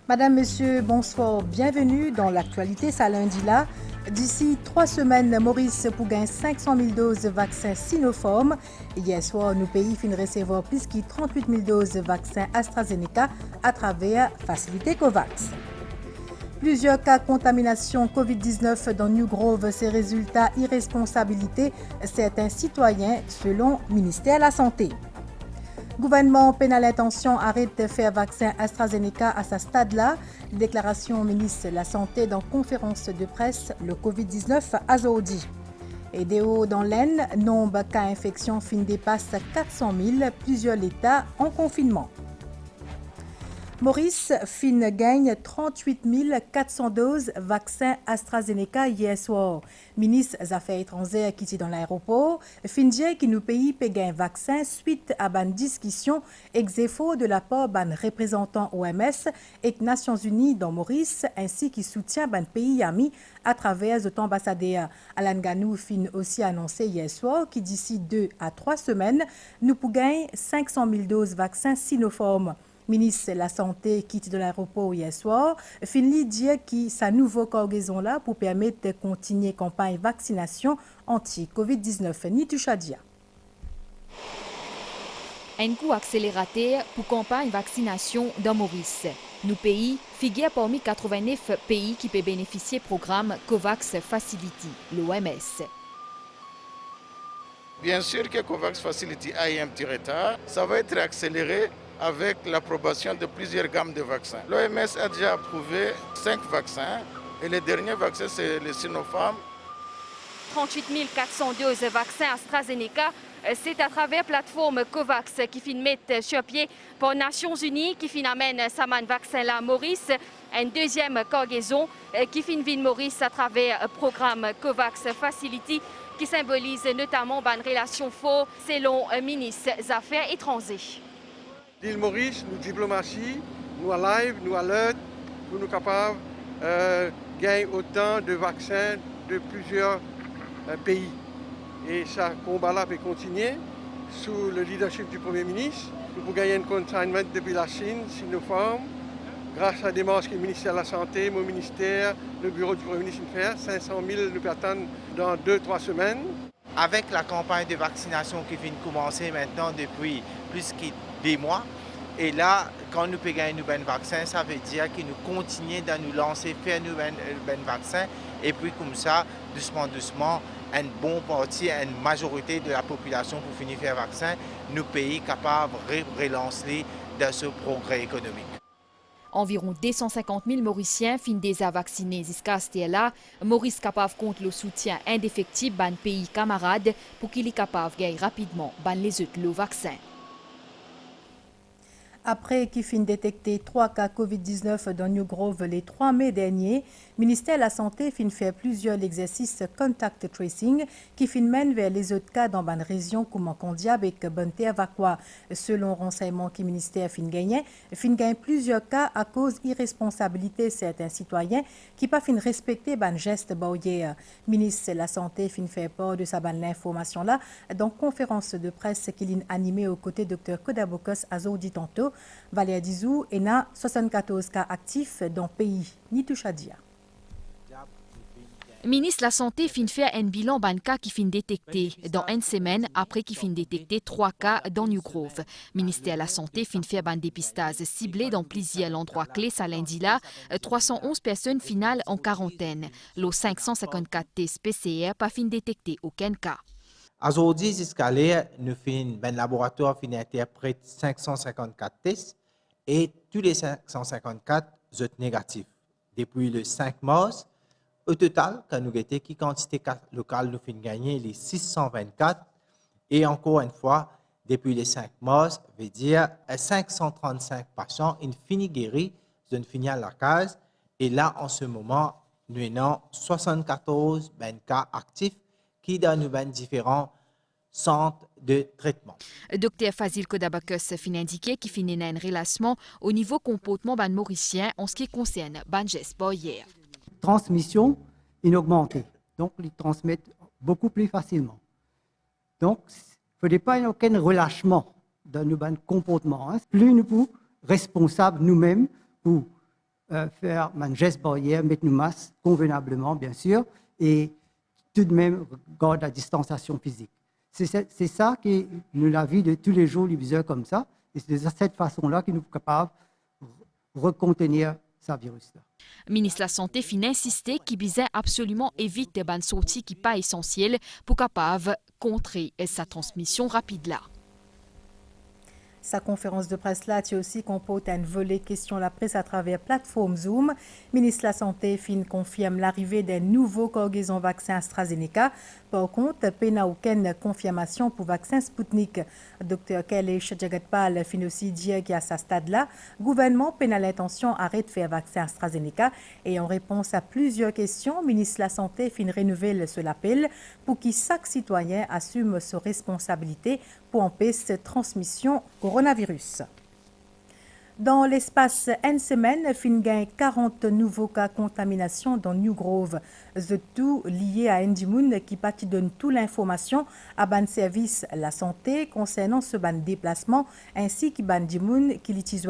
Madame, Monsieur, bonsoir, bienvenue dans l'actualité, ça lundi là. D'ici 3 semaines, Maurice pour gagner 500 000 doses de vaccin Sinopharm. Hier soir, nos pays finissent recevoir plus de 38 000 doses de vaccin AstraZeneca à travers Facilité COVAX. Plusieurs cas de contamination COVID-19 dans New Grove, ces résultats irresponsabilité certains citoyens selon le ministère de la Santé. Gouvernement pénal intention arrête de faire vaccin AstraZeneca à ce stade-là. Déclaration au ministre de la Santé dans conférence de presse, le COVID-19 a aujourd'hui. Et des hauts dans l'Aisne, nombre de cas infection fin dépasse 400 000, plusieurs États en confinement. Maurice fin gagne 38 400 doses vaccin AstraZeneca hier soir. Ministre des Affaires étrangères qui est dans l'aéroport, fin dit que nous pays peut gagner vaccin suite à une discussion exéfo de la part d'un représentant OMS et Nations Unies dans Maurice ainsi qui soutient un pays ami à travers notre ambassadeur. Alan Ganou fin aussi annoncé hier soir que d'ici 2 à 3 semaines, nous pourrons gagner 500 000 doses vaccin Sinopharm. Ministre de la Santé quitte de l'aéroport hier soir, finit dire que sa nouvelle cargaison là pour permettre de continuer la campagne vaccination anti-COVID-19. Nitu Chadia. Un coup accélérateur pour campagne vaccination dans Maurice. Nos pays figurent parmi 89 pays qui peuvent bénéficier du programme COVAX Facility, l'OMS. Bien sûr que COVAX Facility a eu un petit retard. Ça va être accéléré avec l'approbation de plusieurs gammes de vaccins. L'OMS a déjà approuvé 5 vaccins et le dernier vaccin, c'est le Sinopharm. 38 400 doses de vaccin AstraZeneca, c'est à travers la plateforme COVAX qui finit mettre sur pied pour les Nations Unies qui finit amène ce vaccin là à Maurice. Une deuxième cargaison qui finit Maurice à travers le programme COVAX Facility qui symbolise notamment une relation forte selon le ministre des Affaires étrangères. L'île Maurice, nous diplomatie, nous live, nous alerte, pour nous capables de gagner autant de vaccins de plusieurs pays. Et ce combat-là peut continuer sous le leadership du Premier ministre. Nous pouvons gagner un consignment depuis la Chine, Sinopharm, grâce à des démarches que le ministère de la Santé, mon ministère, le bureau du Premier ministre fait. 500 000 nous attendent dans 2-3 semaines. Avec la campagne de vaccination qui vient de commencer maintenant depuis plus que des mois, et là, quand nous payons un nouvel vaccin, ça veut dire que nous continuons de nous lancer, faire un nouvel vaccin, et puis comme ça, doucement, une bonne partie, une majorité de la population pour finir faire vaccin, nous pays capables de relancer dans ce progrès économique. Environ 250 000 Mauriciens finissent déjà vaccinés jusqu'à ce là. Maurice capable compte le soutien indéfectible de pays camarades pour qu'il est capable de gagner rapidement les autres le vaccin. Après qu'il finit détecter 3 cas COVID-19 dans New Grove le 3 mai dernier, le ministère de la Santé finit faire plusieurs exercices contact tracing qui finit mène vers les autres cas dans une région comme Condiab et Bonté-Avaqua. Selon renseignements que le ministère finit gagner plusieurs cas à cause d'irresponsabilité certains citoyens qui pas fin respecter ban geste barrière. Le ministre de la Santé finit faire part de sa bonne information là dans conférence de presse qu'il a animée aux côtés de Dr Kodabokos Azoudi tantôt. Valéa Dizou et na 74 cas actifs dans le pays. Nitu Chadia. Le ministre de la Santé fin faire un bilan ban cas qui fin détecté dans une semaine après qu'il fin détecté 3 cas dans New Grove. Le ministère de la Santé fin faire un dépistage ciblé dans plusieurs endroits clés à lundi là. 311 personnes finales en quarantaine. Les 554 tests PCR pas fin détecté aucun cas. Aujourd'hui, jusqu'à l'heure, nous finissons, le laboratoire finit interprète 554 tests et tous les 554 sont négatifs. Depuis le 5 mars, au total, quand nous avons qui quantité locale nous finissons gagner les 624 et encore une fois, depuis le 5 mars, veut dire 535 patients, ils finissent guéris, ils finissent à la case et là, en ce moment, nous avons 74 cas actifs qui dans nos différents centres de traitement. Dr Fazil Kodabakos fin indiqué qu'il finit une relation au niveau comportement ban mauricien en ce qui concerne ban geste barrière. Transmission inaugmentée, donc ils transmettent beaucoup plus facilement. Donc, il ne faudrait pas y aucun relâchement dans nos comportements. Plus nous sommes responsables nous-mêmes pour faire un geste barrière, mettre nos masques convenablement, bien sûr, et tout de même garder la distanciation physique. C'est ça qui nous la vie de tous les jours, les besoins comme ça, et c'est de cette façon-là que nous sommes capables de recontenir ce virus-là. Ministre de la Santé fin insisté qu'il visait absolument éviter les sorties qui pas essentielles pour capable contrer sa transmission rapide là. Sa conférence de presse là, tu aussi comporte un volet question la presse à travers plateforme Zoom. Ministre de la Santé fin confirme l'arrivée d'un nouveau cargaison vaccin AstraZeneca. Par contre, pena aucune confirmation pour vaccin Sputnik. Dr Kailesh Jagatpal fin aussi dire qu'à ce stade-là, le gouvernement peine l'intention arrête de faire vaccin AstraZeneca. Et en réponse à plusieurs questions, ministre de la Santé fin renouvelle ce l'appel pour que chaque citoyen assume ses responsabilités pour empêcher cette transmission coronavirus. Dans l'espace d'une semaine, fin gain 40 nouveaux cas de contamination dans New Grove. The tout lié à Ndimoun qui donne toute l'information à ban service la santé concernant ce ban déplacement ainsi que ban Ndimoun qui l'utilise.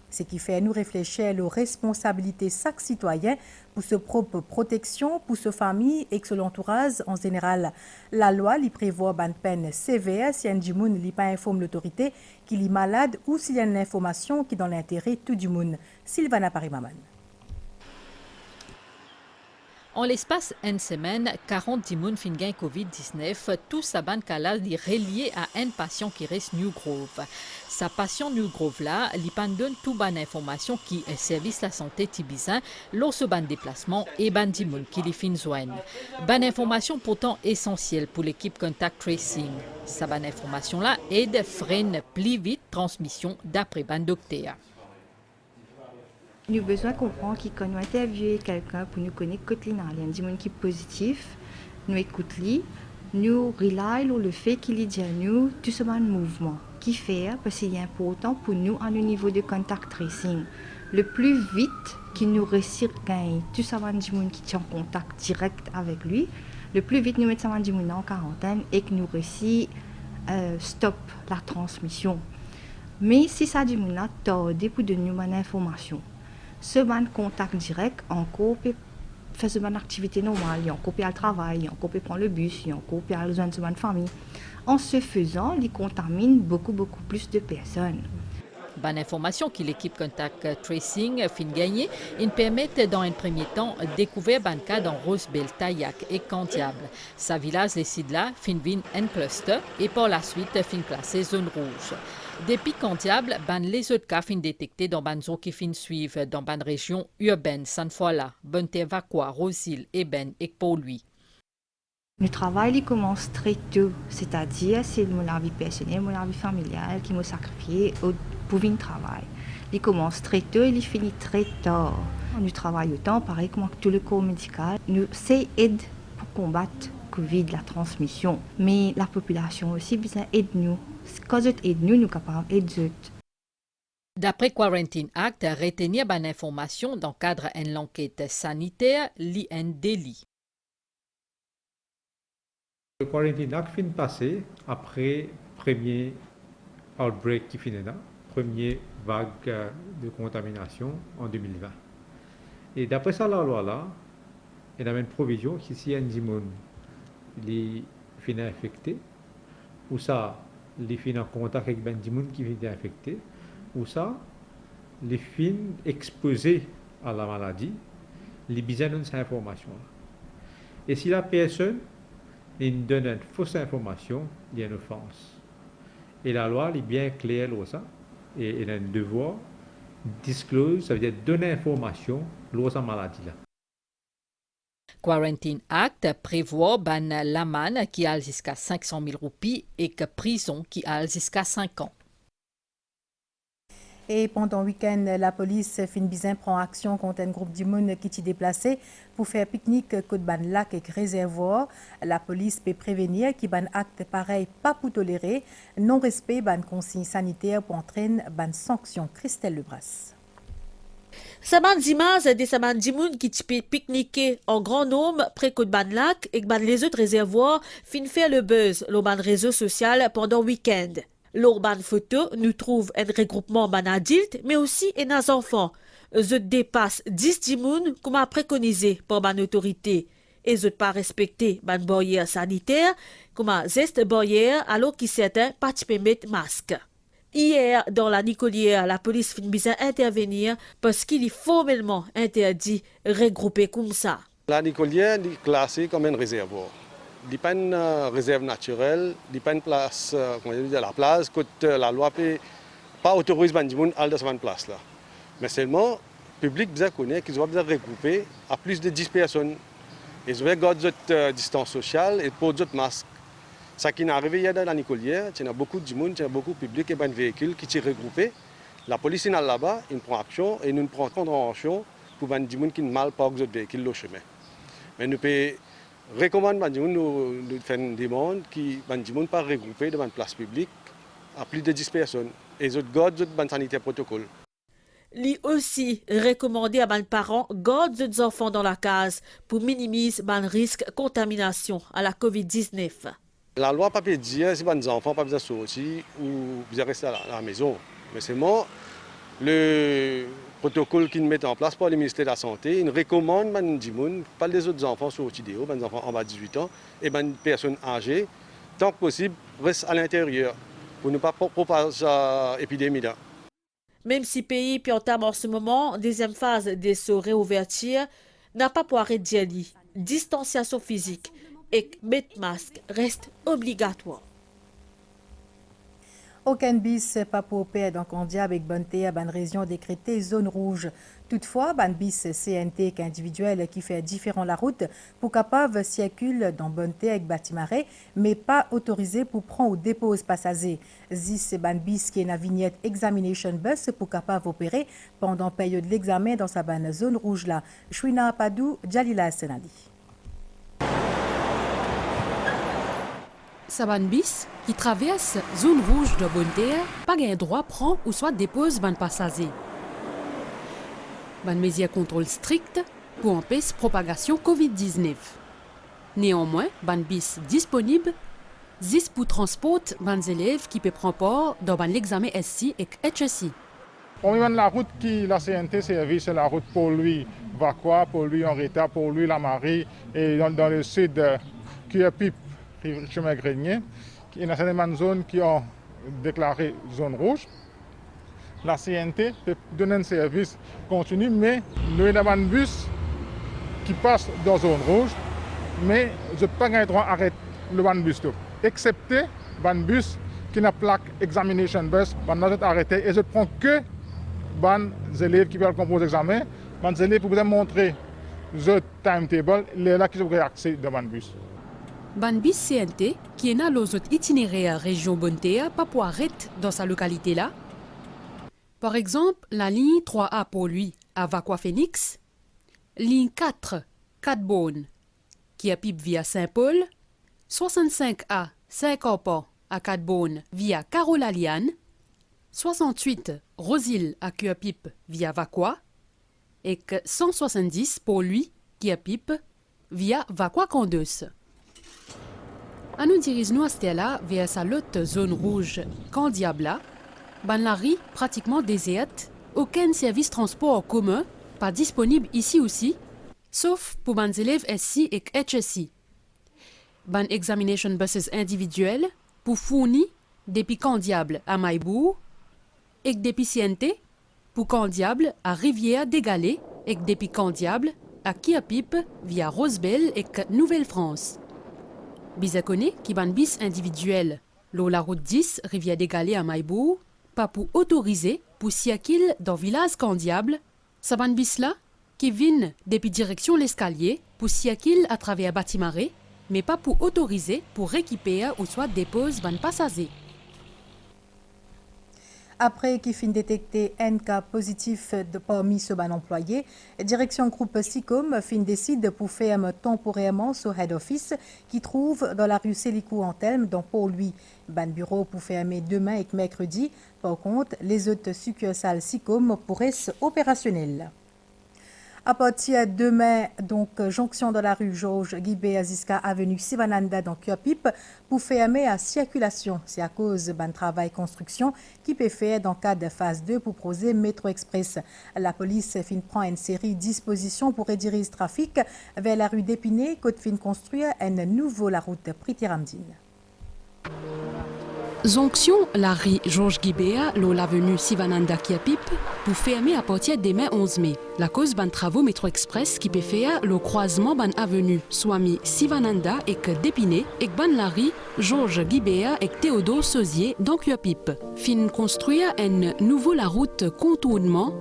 Ce qui fait nous réfléchir aux responsabilités de chaque citoyen pour sa propre protection, pour sa famille et son entourage en général. La loi lui prévoit une peine sévère si un monde n'a pas informe l'autorité qu'il est malade ou s'il y a une information qui est dans l'intérêt tout du monde. Sylvana Parimaman. En l'espace d'une semaine, 40 personnes fin gain COVID-19, tout sa ban cas est relié à un patient qui reste New Grove. Sa patient New Grove là, li donne tout ban information qui est service la santé tibizan, lors ce ban déplacement et ban dimoun qui li fin joine. Ban information pourtant essentielle pour l'équipe contact tracing. Sa ban information là aide freine plus vite transmission d'après ban docteur. Nous avons besoin de comprendre quand nous interviewons quelqu'un pour nous connaître côté il y a un monde qui est positif, nous écoutons, nous relions sur le fait qu'il y a nous tout ce mouvement qui fait parce qu'il est important pour nous à un niveau de contact tracing. Le plus vite qu'il nous réussit à gagner tout ce monde qui est en contact direct avec lui, le plus vite nous mettons ce monde en quarantaine et que nous réussissons à stopper la transmission. Mais si ça dit monde a tardé pour donner une information. Ce ban contact direct, encore peut faire ce ban activité normale, encore peut aller travailler, encore peut prendre le bus, encore peut aller rejoindre ce ban famille. En ce faisant, il contamine beaucoup plus de personnes. Bonne information que l'équipe Contact Tracing fin gagné, ils permettent dans un premier temps de découvrir ban cas dans Rosebel, Tayac et Candiable. Sa village décide là, fin vin un cluster et par la suite fin classé zone rouge. Depuis Candiable, ban les autres cas fin détectés dans ban zone qui fin suivent dans ban région urbaine, Sanfoila, Bontervaqua, Rosil, Eben et Pau-Louis. Le travail il commence très tôt, c'est-à-dire c'est mon vie personnelle, mon vie familiale qui m'a sacrifié pour venir travailler. Il commence très tôt et il finit très tard. Nous travaillons autant, pareil comme tout le corps médical. Nous c'est aide pour combattre Covid, la transmission. Mais la population aussi besoin aide nous. Quand ils aident nous, nous sommes capables d'aider. D'après Quarantine Act, retenir bonne information dans le cadre d'une enquête sanitaire, l'IN délit. Le Quarantine Act fin passé après premier outbreak qui finit là, première vague de contamination en 2020. Et d'après ça, la loi là, il y a une provision qui si un dimon les fin infecté, ou ça, les fin en contact avec un dimon qui vient infecté, ou ça, les fin exposés à la maladie, les besoin de cette information là. Et si la personne il donne une fausse information, il y a une offense. Et la loi est bien claire sur ça. Et il a un devoir disclose, ça veut dire donner information sur sa maladie là. Quarantine Act prévoit ban l'amende qui a jusqu'à 500 000 roupies et que prison qui a jusqu'à 5 ans. Et pendant le week-end, la police Finbizin prend action contre un groupe d'humains qui s'y déplacé pour faire pique-nique côte ban lac et réservoir. La police peut prévenir qu'il ban acte pareil pas pour tolérer, non-respect ban consigne sanitaire pour entraîner ban sanction. Christelle Lebras. Saman dimanche des saman dimoun qui peut pique-niquer en grand nombre près côte ban lac et ban les autres réservoirs fin faire le buzz le ban réseau social pendant le week-end. L'urban photo nous trouve un regroupement ban adultes, mais aussi un enfants. je dépasse 10 dimoun comme a préconisé par ban autorité et je pas respecter ban barrière sanitaire comme a zeste barrière alors que certains pas mettre masque. Hier, dans la Nicolière, la police finit bien intervenir parce qu'il est formellement interdit de regrouper comme ça. La Nicolière est classée comme un réservoir. Il n'y a pas une réserve naturelle, il n'y a pas une place, la place, que la loi ne pas autorise les gens à aller dans cette place là. Mais seulement, le public bien connaît qu'ils doivent regrouper à plus de 10 personnes. Ils doivent garder cette distance sociale et pour d'autres masques. Ce qui est arrivé hier dans la Nicolière, il y a beaucoup de monde, il y a beaucoup de public et de véhicules qui sont regroupés. La police est là-bas, il prend action et nous prenons contravention pour les gens qui ne mal pas les véhicules au chemin. Mais nous recommandons de faire une demande qui ne sont pas regroupés devant une place publique à plus de 10 personnes. Et ils gardent le sanitaire protocole. Lui aussi recommandé à mes parents garder les enfants dans la case pour minimiser le risque de contamination à la COVID-19. La loi ne peut pas dire si les enfants ne peuvent pas sortir ou rester à la maison. Mais seulement le protocole qu'ils mettent en place par le ministère de la Santé, il recommande pas les autres enfants sortir dehors, les enfants en bas de 18 ans et les personnes âgées, tant que possible, restent à l'intérieur pour ne pas propager l'épidémie. Même si le pays entame en ce moment, deuxième phase de sa réouverture, n'a pas pour arrêter d'y distanciation physique et mettre masque reste obligatoire. Aucun bis pas pour perdre en Condia avec Bonté à ban région décrétée zone rouge. Toutefois, ban bis CNT qu'individuel qui fait différent la route pour capable circule dans Bonté avec Batimaré, mais pas autorisé pour prendre ou déposer passagers. Zis ban bis qui est la vignette examination bus pour capable opérer pendant période de l'examen dans sa ban zone rouge là. Chouina Padou, Jalila Senali. Saban bis qui traverse zone rouge de Bonté pas gain droit prend ou soit dépose ban passager. Ban mesure contrôle strict pour empêcher propagation COVID-19. Néanmoins, ban bis disponible zis pour transport ban élèves qui peut prendre part dans ban l'examen SC et HSC. La route qui la CNT service, c'est la route pour lui Vacua, pour lui Henrietta, pour lui La Marie et dans le sud qui est Pipe. Chemin Grenier, il y a certaines zones qui ont déclaré zone rouge. La CNT peut donner un service continu, mais nous avons un bus qui passe dans la zone rouge, mais je n'ai pas le droit d'arrêter le bus, excepté le bus qui n'a plaque examination bus, je arrêté et je ne prends que les élèves qui veulent composer l'examen. Les élèves pour vous montrer le timetable, il est là qu'ils ont accès dans le bus. Ban bis CNT qui est dans les autres itinéraires région Bonté pas pour arrêter dans sa localité là. Par exemple, la ligne 3A pour lui à Vacua Phoenix, ligne 4 Cadbone qui a pipe via Saint-Paul, 65A Saint-Corpon à Cadbone via Carolaliane, 68 Rosil à Cuapipe via Vacua et 170 pour lui qui a pipe via Vacua Condeuse. À nous dirigeons à Stella vers sa l'autre zone rouge, Candiabla, ban la rue pratiquement déserte, aucun service transport commun pas disponible ici aussi, sauf pour ban élèves SC et HSC. Ban examination buses individuels pour fournir depuis Candiable à Maïbourg et depuis CNT pour Candiable à Rivière-des-Galets et depuis Candiable à Kiapipe via Rosebel et Nouvelle-France. Bizakone qui ban bis individuel, la route 10 Rivière-des-Galets à Maïbourg, pas pour autoriser pour siakil dans village Candiable, sa ban bis là qui vient depuis direction l'escalier pour siakil à travers Batimaré, mais pas pour autoriser pour récupérer ou soit dépose ban passager. Après qu'il fin détecté un cas positif parmi ce ban employé, direction groupe SICOM fin décide pour fermer temporairement ce head office qui trouve dans la rue Sélicou-Antelme, dont pour lui, ban bureau pour fermer demain et mercredi. Par contre, les autres succursales SICOM pourraient être opérationnelles. À partir de demain, donc, jonction de la rue Georges Guibé jusqu'à avenue Sivananda dans Cuapip pour fermer la circulation. C'est à cause d'un travail construction qui peut faire dans le cadre de phase 2 pour poser Métro Express. La police prend une série de dispositions pour rediriger le trafic vers la rue d'Épinay, côté fin construire une nouvelle la route Priti-Ramdine. Jonction la rue Georges Guibéa, l'avenue Sivananda Kiapip, pour fermer à partir de demain 11 mai. La cause ban travaux Métro Express qui peut faire le croisement ban avenue Swami Sivananda et d'Épinay et ban la rue Georges Guibéa et Théodore Sauzier dans Kiapip. Fin construire une nouvelle la route contournement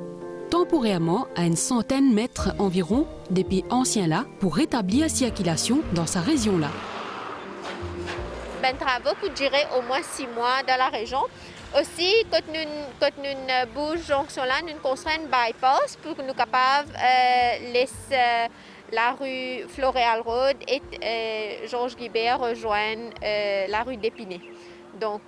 temporairement à une centaine de mètres environ depuis ancien là pour rétablir la circulation dans sa région là. Ben, travaux pour durer au moins 6 mois dans la région. Aussi, quand nous bouge jonction là, nous construisons un bypass pour que nous capables laisser la rue Floréal Road et Georges Guibert rejoindre la rue d'Épinay. Donc,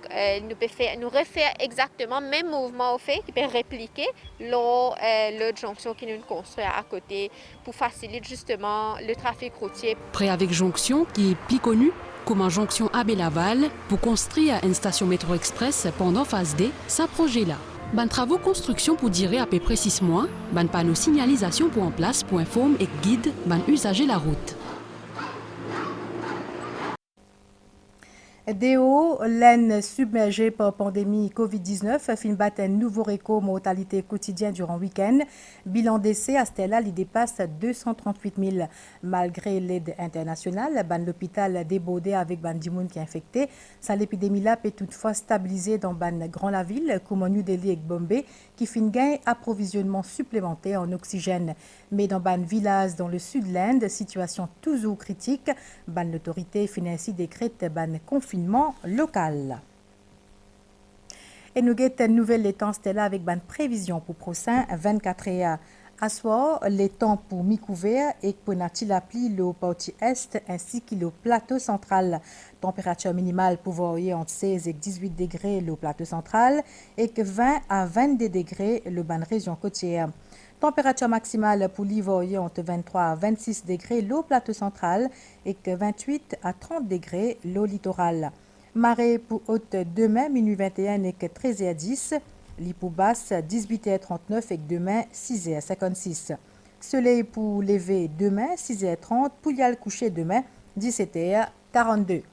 nous refaire exactement le même mouvement au fait qui peut répliquer l'autre jonction qui nous construit à côté pour faciliter justement le trafic routier. Près avec jonction qui est plus connue comme en jonction Abbé-Laval pour construire une station métro express pendant phase D, ça projet là. Ban travaux construction pour durer à peu près 6 mois, ban panneau signalisation pour en place pour informer et guide ban usager la route. DO, laine submergée par pandémie COVID-19, fin battre un nouveau record mortalité quotidienne durant le week-end. Bilan d'essai à Stella, il dépasse 238 000. Malgré l'aide internationale, l'hôpital débordé avec des gens qui est infecté. Ça, l'épidémie là peut toutefois stabiliser dans grand la ville, comme New Delhi et Bombay, qui fin gain approvisionnement supplémentaire en oxygène. Mais dans ban village dans le sud de l'Inde, situation toujours critique. L'autorité fin ainsi décrète confinement local. Et nous avons une nouvelle temps Stella avec une prévision pour prochain 24 heures. À soir, les temps pour mi-couvert et pour l'appli le partie est ainsi que le plateau central. Température minimale pour varier entre 16 et 18 degrés le plateau central et que 20 à 22 degrés le ban région côtière. Température maximale pour l'hiver entre 23 à 26 degrés le plateau central et que 28 à 30 degrés le littoral. Marée pour haute demain, minuit 21 et que 13h10. Lit pour basse, 18h39 et que demain, 6h56. Soleil pour lever demain, 6h30. Pour y aller coucher demain, 17h42.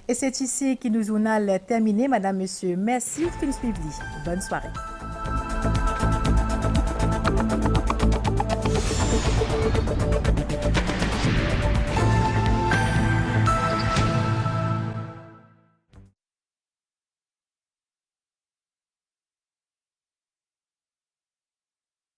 Et c'est ici que nous en allons terminer. Madame, Monsieur, merci. Bonne soirée.